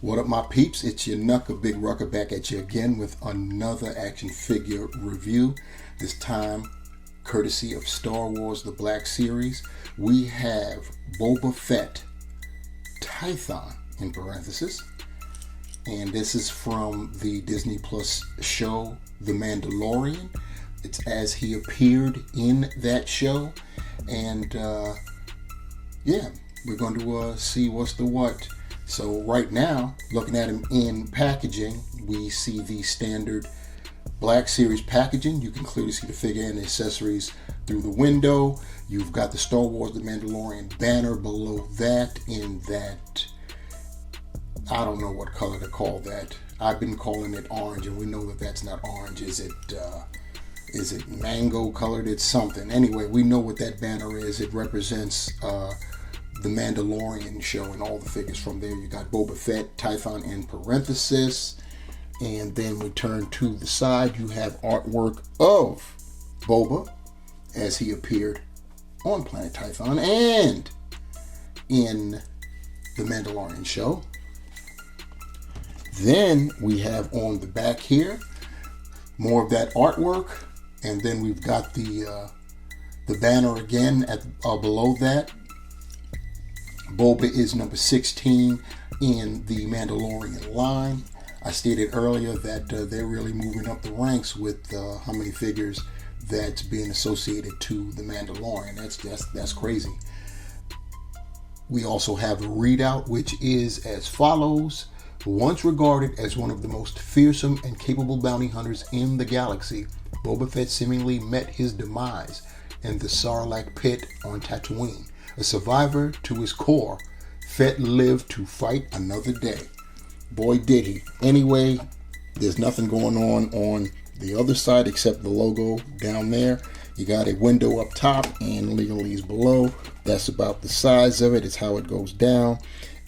What up, my peeps? It's your Knucker Big Rucker back at you again with another action figure review. This time, courtesy of Star Wars The Black Series, we have Boba Fett, Tython in parenthesis, and this is from the Disney Plus show The Mandalorian. It's as he appeared in that show, and yeah, we're going to see what's the what. So right now, looking at him in packaging, we see the standard Black Series packaging. You can clearly see the figure and the accessories through the window. You've got the Star Wars The Mandalorian banner below that in that, I don't know what color to call that. I've been calling it orange, and we know that that's not orange. Is it mango colored? It's something. Anyway, we know what that banner is. It represents the Mandalorian show and all the figures from there. You got Boba Fett, Tython in parenthesis, and then we turn to the side. You have artwork of Boba as he appeared on Planet Tython and in the Mandalorian show. Then we have on the back here more of that artwork, and then we've got the banner again at below that. Boba is number 16 in the Mandalorian line. I stated earlier that they're really moving up the ranks with how many figures that's being associated to the Mandalorian. That's crazy. We also have a readout, which is as follows. Once regarded as one of the most fearsome and capable bounty hunters in the galaxy, Boba Fett seemingly met his demise in the Sarlacc pit on Tatooine. A survivor to his core, Fett lived to fight another day. Boy, did he. Anyway, there's nothing going on the other side except the logo down there. You got a window up top and legalese below. That's about the size of it. It's how it goes down.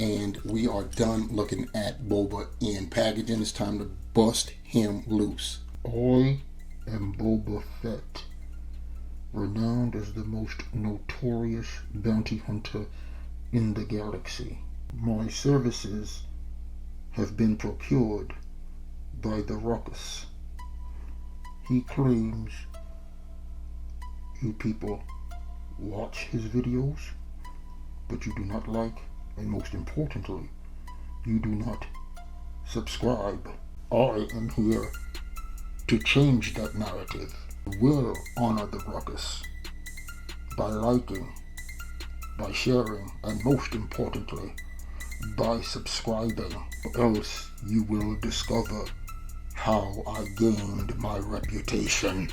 And we are done looking at Boba in packaging. It's time to bust him loose. I am Boba Fett, renowned as the most notorious bounty hunter in the galaxy. My services have been procured by the Ruckus. He claims you people watch his videos, but you do not like, and most importantly, you do not subscribe. I am here to change that narrative. Will honor the Ruckus by liking, by sharing, and most importantly, by subscribing. Else you will discover how I gained my reputation.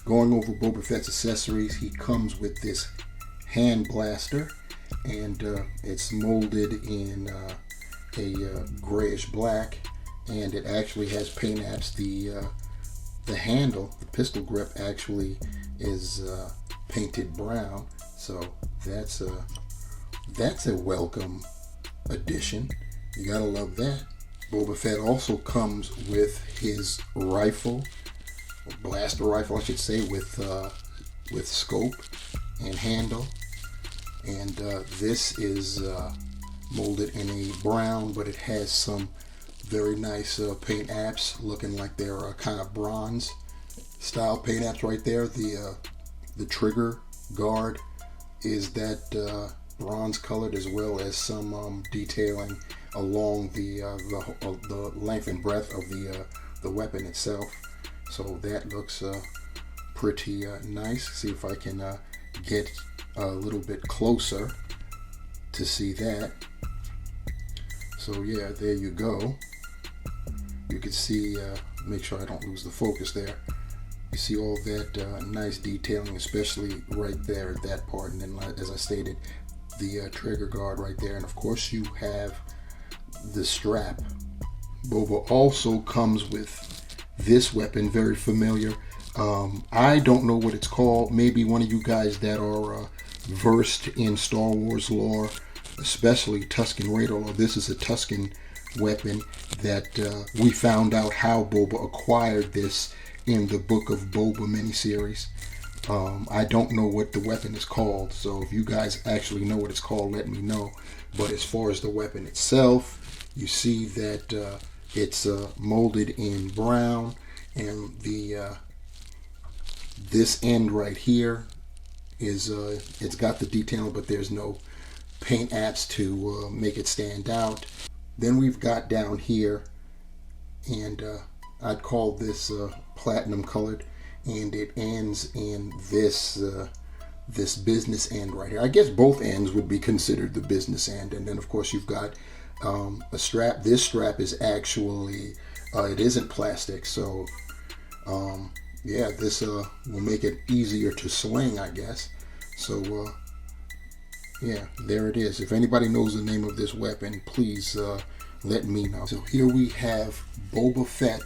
Going over Boba Fett's accessories, he comes with this hand blaster, and it's molded in a grayish black, and it actually has paint apps. The handle, the pistol grip, actually is painted brown, so that's a welcome addition. You gotta love that. Boba Fett also comes with his rifle, blaster rifle, I should say, with scope and handle, and this is molded in a brown, but it has some very nice paint apps looking like they're kind of bronze style paint apps right there. The trigger guard is that bronze colored, as well as some detailing along the length and breadth of the weapon itself. So that looks pretty nice. See if I can get a little bit closer to see that. So yeah, there you go. You can see, make sure I don't lose the focus there. You see all that nice detailing, especially right there at that part. And then, as I stated, the trigger guard right there. And of course, you have the strap. Boba also comes with this weapon, very familiar. I don't know what it's called. Maybe one of you guys that are versed in Star Wars lore, especially Tusken Raider lore. This is a Tusken weapon that we found out how Boba acquired this in the Book of Boba miniseries. I don't know what the weapon is called, so if you guys actually know what it's called, let me know. But as far as the weapon itself, You see that it's molded in brown, and the this end right here is it's got the detailing, but there's no paint apps to make it stand out. Then we've got down here, and I'd call this platinum colored, and it ends in this this business end right here. I guess both ends would be considered the business end. And then of course you've got a strap. This strap is actually it isn't plastic, so yeah, this will make it easier to sling, I guess. So yeah, there it is. If anybody knows the name of this weapon, please let me know. So here we have Boba Fett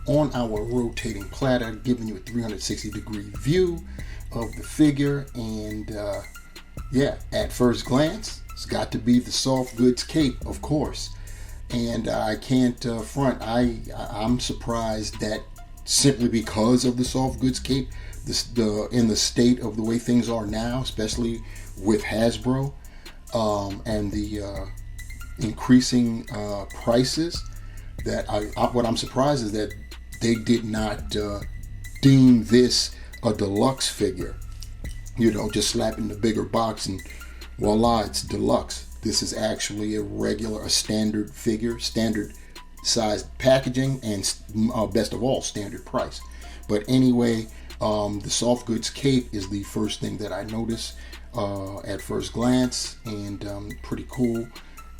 on our rotating platter, giving you a 360-degree view of the figure. And yeah, at first glance, it's got to be the soft goods cape, of course. And I can't front. I'm surprised that simply because of the soft goods cape, in the state of the way things are now, especially with Hasbro and the increasing prices, that what I'm surprised is that they did not deem this a deluxe figure. You know, just slapping the bigger box and voila, it's deluxe. This is actually a standard figure, standard sized packaging, and best of all, standard price. But anyway, the soft goods cape is the first thing that I notice at first glance, and pretty cool.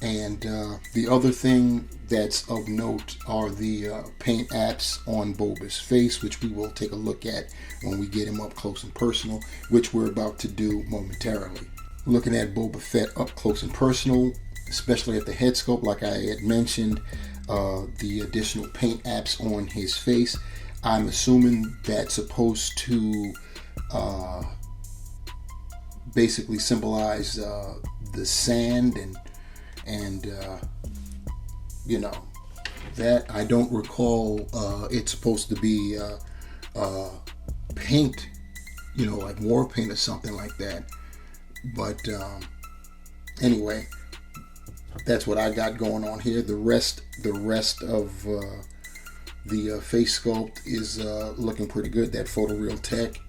And the other thing that's of note are the paint apps on Boba's face, which we will take a look at when we get him up close and personal, which we're about to do momentarily. Looking at Boba Fett up close and personal, especially at the head sculpt, like I had mentioned, the additional paint apps on his face, I'm assuming that's supposed to basically symbolize the sand and you know, that I don't recall it's supposed to be paint, you know, like war paint or something like that. But anyway, that's what I got going on here. The rest of the face sculpt is looking pretty good. That photoreal tech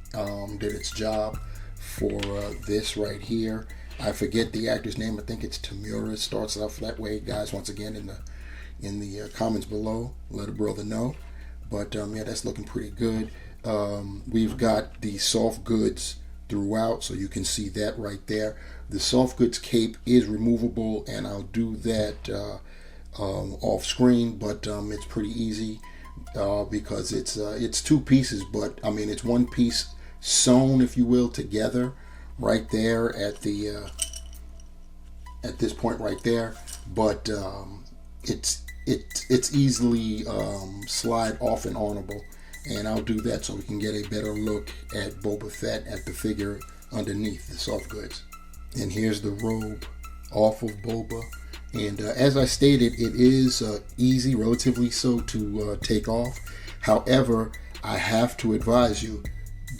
did its job for this right here. I forget the actor's name. I think it's Tamura. It starts off that way. Guys, once again, in the comments below, let a brother know. But yeah, that's looking pretty good. We've got the soft goods throughout, so you can see that right there. The soft goods cape is removable, and I'll do that off screen, but it's pretty easy because it's two pieces, but I mean it's one piece sewn, if you will, together right there at the at this point right there. But it's easily slide off and onable, and I'll do that so we can get a better look at Boba Fett, at the figure underneath the soft goods. And here's the robe off of Boba, and as I stated, it is easy, relatively so, to take off. However, I have to advise you,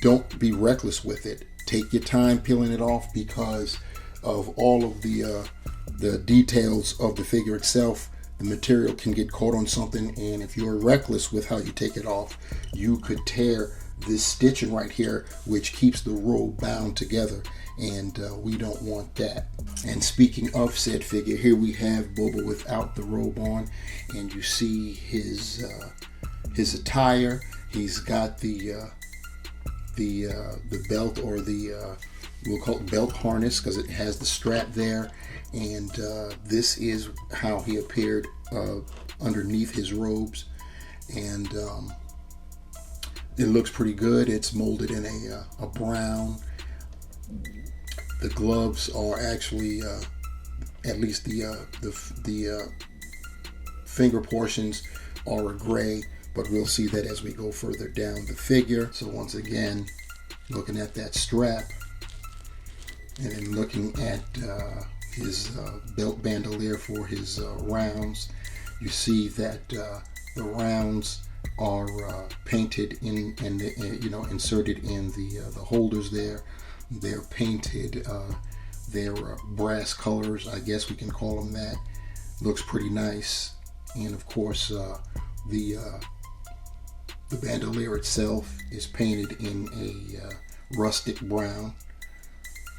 don't be reckless with it. Take your time peeling it off because of all of the details of the figure itself. The material can get caught on something, and if you're reckless with how you take it off, you could tear this stitching right here, which keeps the robe bound together, and we don't want that. And speaking of said figure, here we have Boba without the robe on, and you see his attire. He's got the belt, or the we'll call it belt harness, because it has the strap there, and this is how he appeared underneath his robes, and it looks pretty good. It's molded in a brown. The gloves are actually at least the finger portions are a gray, but we'll see that as we go further down the figure. So once again, looking at that strap, and then looking at his belt bandolier for his rounds, you see that the rounds are painted in, and you know, inserted in the holders there. They're painted, they're brass colors, I guess we can call them that. looks pretty nice. And of course, the bandolier itself is painted in a rustic brown.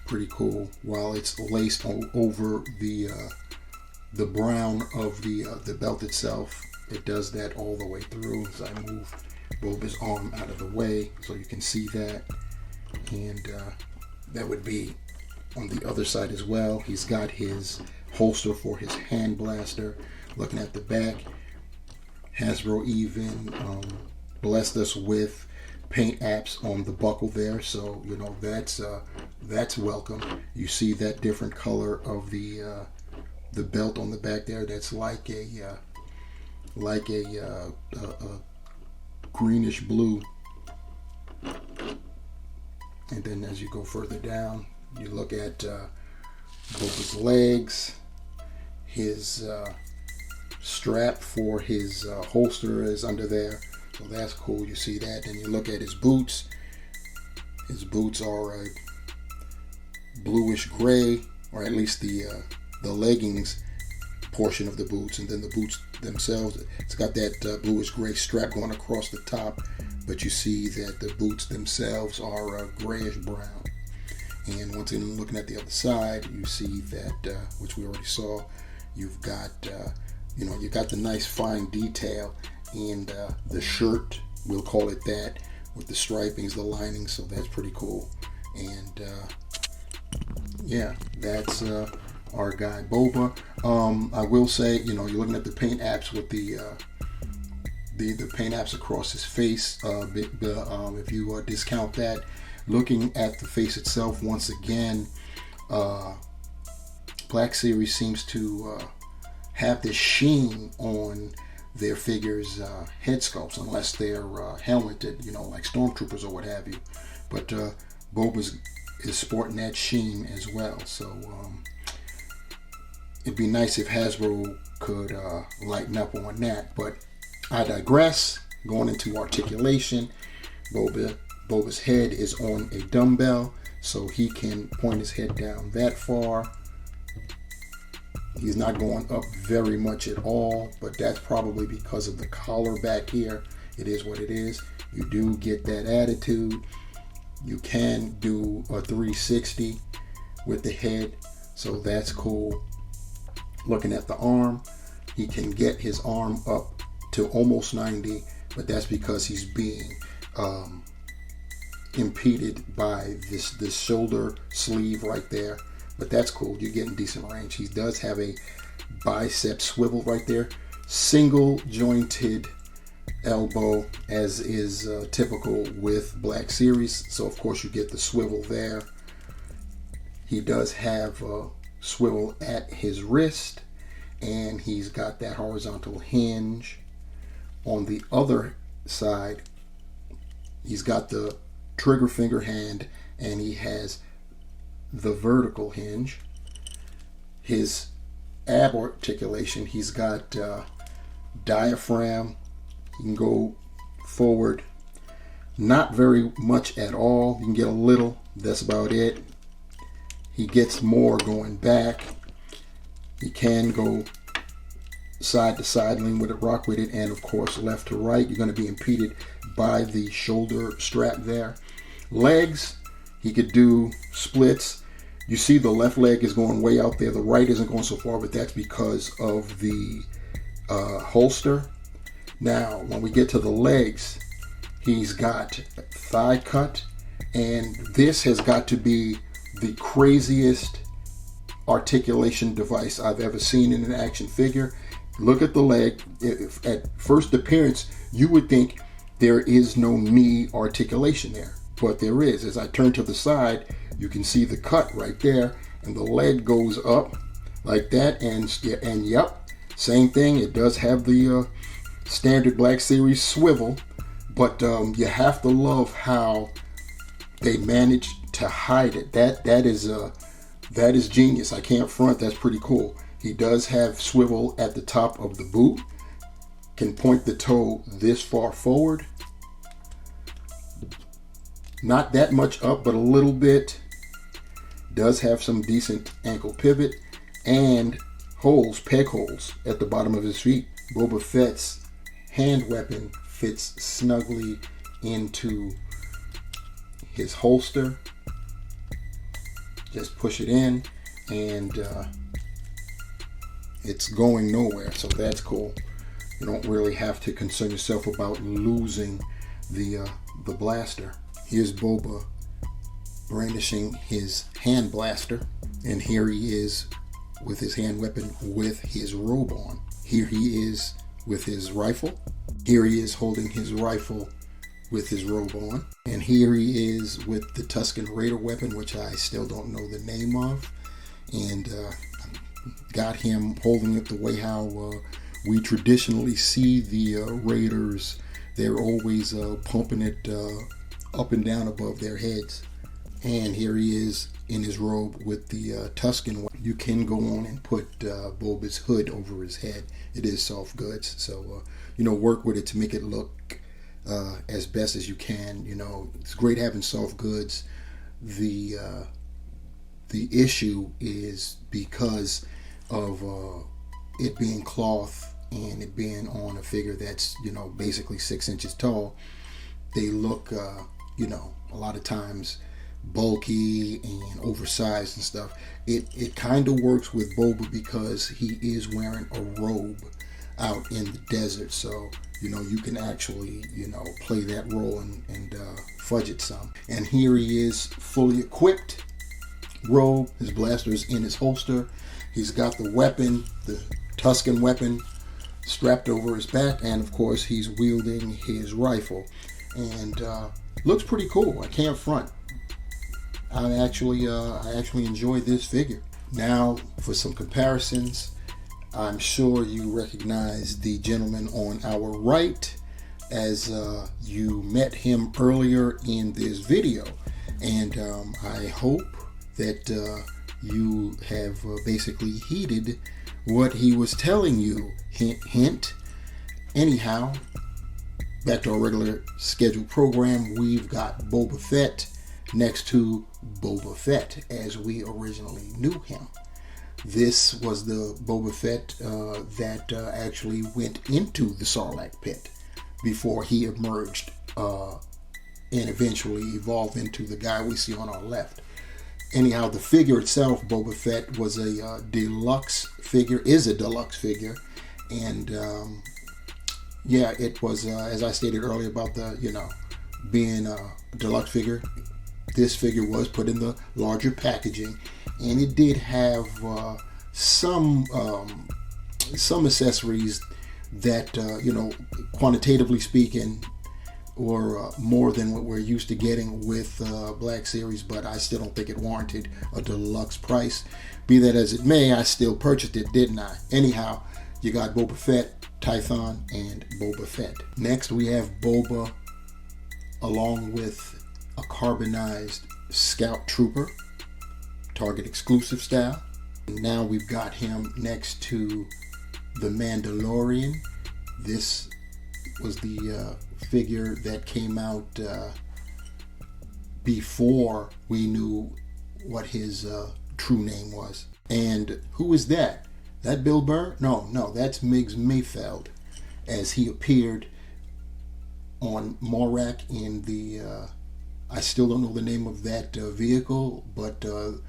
Pretty cool. While it's laced over the brown of the belt itself, it does that all the way through. As I move Boba's arm out of the way so you can see that. And that would be on the other side as well. He's got his holster for his hand blaster. Looking at the back, Hasbro even blessed us with paint apps on the buckle there, so you know that's welcome. You see that different color of the belt on the back there. That's like a greenish blue. And then as you go further down, you look at Boba's legs. His strap for his holster is under there, so that's cool. You see that. And you look at his boots. His boots are a bluish gray, or at least the leggings portion of the boots, and then the boots themselves, it's got that bluish gray strap going across the top, but you see that the boots themselves are grayish brown. And once again, looking at the other side, you see that, which we already saw, you've got you've got the nice fine detail in the shirt, we'll call it that, with the stripings, the linings, so that's pretty cool. And yeah, that's our guy Boba. I will say, you're looking at the paint apps with the paint apps across his face. If you discount that, looking at the face itself, once again, Black Series seems to have this sheen on their figures' head sculpts, unless they're helmeted, like stormtroopers or what have you. But Boba is sporting that sheen as well. So it'd be nice if Hasbro could lighten up on that. But I digress. Going into articulation, Boba's head is on a dumbbell, so he can point his head down that far. He's not going up very much at all, but that's probably because of the collar back here. It is what it is. You do get that attitude. You can do a 360 with the head, so that's cool. Looking at the arm, he can get his arm up to almost 90, but that's because he's being impeded by this shoulder sleeve right there. But that's cool. You're getting decent range. He does have a bicep swivel right there. Single jointed elbow, as is typical with Black Series. So of course you get the swivel there. He does have a swivel at his wrist, and he's got that horizontal hinge. On the other side, he's got the trigger finger hand, and he has the vertical hinge. His ab articulation, he's got diaphragm. He can go forward, not very much at all. You can get a little, that's about it. He gets more going back. He can go side to side, lean with it, rock with it, and of course left to right. You're going to be impeded by the shoulder strap there. Legs, he could do splits. You see the left leg is going way out there. The right isn't going so far, but that's because of the holster. Now, when we get to the legs, he's got thigh cut, and this has got to be the craziest articulation device I've ever seen in an action figure. Look at the leg. If at first appearance, you would think there is no knee articulation there, but there is. As I turn to the side, you can see the cut right there, and the leg goes up like that, and yep, same thing. It does have the standard Black Series swivel, but you have to love how they managed to hide it. That is genius. I can't front. That's pretty cool. He does have swivel at the top of the boot. Can point the toe this far forward. Not that much up, but a little bit. Does have some decent ankle pivot, and holes, peg holes at the bottom of his feet. Boba Fett's hand weapon fits snugly into his holster. Just push it in and it's going nowhere, so that's cool. You don't really have to concern yourself about losing the blaster. Here's Boba brandishing his hand blaster, and here he is with his hand weapon with his robe on. Here he is with his rifle. Here he is holding his rifle with his robe on. And here he is with the Tusken Raider weapon, which I still don't know the name of. And got him holding it the way how we traditionally see the Raiders. They're always pumping it up and down above their heads. And here he is in his robe with the Tusken. You can go on and put Boba's hood over his head. It is soft goods, so work with it to make it look as best as you can. It's great having soft goods. The issue is because of it being cloth and it being on a figure that's basically 6 inches tall. They look a lot of times bulky and oversized and stuff. It kind of works with Boba because he is wearing a robe out in the desert, so you can actually play that role and fudge it some. And here he is, fully equipped, robe, his blaster is in his holster. He's got the weapon, the Tusken weapon, strapped over his back, and of course he's wielding his rifle, and looks pretty cool. I can't front. I actually enjoy this figure. Now for some comparisons. I'm sure you recognize the gentleman on our right, as you met him earlier in this video, and I hope that you have basically heeded what he was telling you. Hint, hint. Anyhow, back to our regular scheduled program. We've got Boba Fett next to Boba Fett as we originally knew him. This was the Boba Fett that actually went into the Sarlacc pit before he emerged and eventually evolved into the guy we see on our left. Anyhow, the figure itself, Boba Fett, was a deluxe figure, is a deluxe figure, and it was, as I stated earlier about the, being a deluxe figure, this figure was put in the larger packaging, and it did have some accessories that, quantitatively speaking, or more than what we're used to getting with Black Series, but I still don't think it warranted a deluxe price. Be that as it may, I still purchased it, didn't I? Anyhow, you got Boba Fett, Tython, and Boba Fett. Next, we have Boba along with a carbonized Scout Trooper, Target exclusive style. And now we've got him next to the Mandalorian. This was the figure that came out before we knew what his true name was. And who is that? That Bill Burr? No, that's Miggs Mayfeld, as he appeared on Morak in the I still don't know the name of that vehicle, but the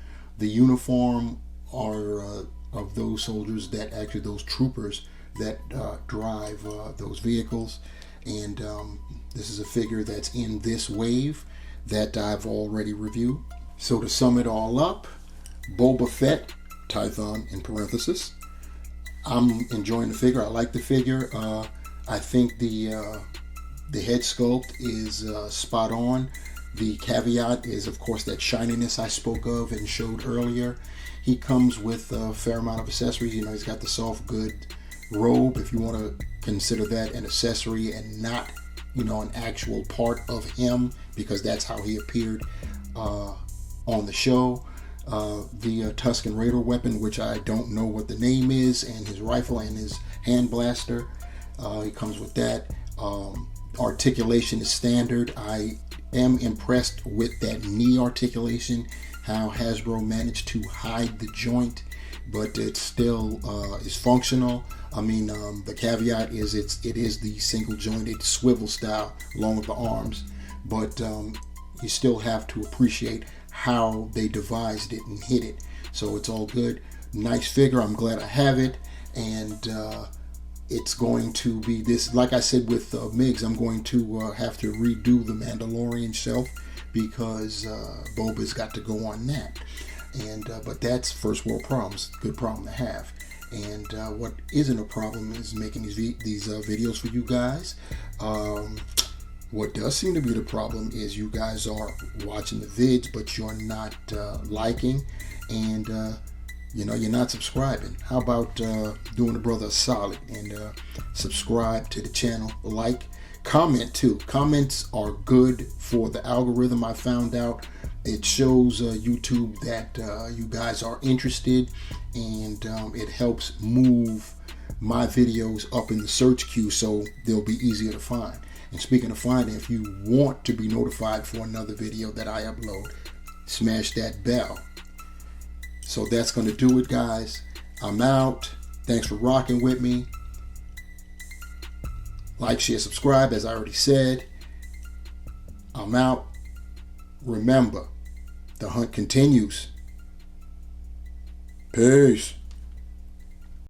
uniform are of those soldiers that actually, those troopers that drive those vehicles. And this is a figure that's in this wave that I've already reviewed. So to sum it all up, Boba Fett, Tython in parenthesis. I'm enjoying the figure. I like the figure. I think the head sculpt is spot on. The caveat is, of course, that shininess I spoke of and showed earlier. He comes with a fair amount of accessories. He's got the soft good robe, if you want to consider that an accessory and not, an actual part of him, because that's how he appeared on the show. The Tusken Raider weapon, which I don't know what the name is, and his rifle and his hand blaster. He comes with that. Articulation is standard. I am impressed with that knee articulation, how Hasbro managed to hide the joint but it still is functional. I mean, the caveat is it is the single jointed swivel style along with the arms, but you still have to appreciate how they devised it and hit it. So it's all good. Nice figure. I'm glad I have it, and it's going to be this. Like I said with Migs, I'm going to have to redo the Mandalorian shelf because Boba's got to go on that. And but that's first world problems. Good problem to have. And what isn't a problem is making these videos for you guys. What does seem to be the problem is you guys are watching the vids, but you're not liking, and you're not subscribing. How about doing the brother a solid and subscribe to the channel, like, comment too. Comments are good for the algorithm. I found out it shows YouTube that you guys are interested, and it helps move my videos up in the search queue so they'll be easier to find. And speaking of finding, if you want to be notified for another video that I upload, smash that bell. So that's going to do it, guys. I'm out. Thanks for rocking with me. Like, share, subscribe, as I already said. I'm out. Remember, the hunt continues. Peace.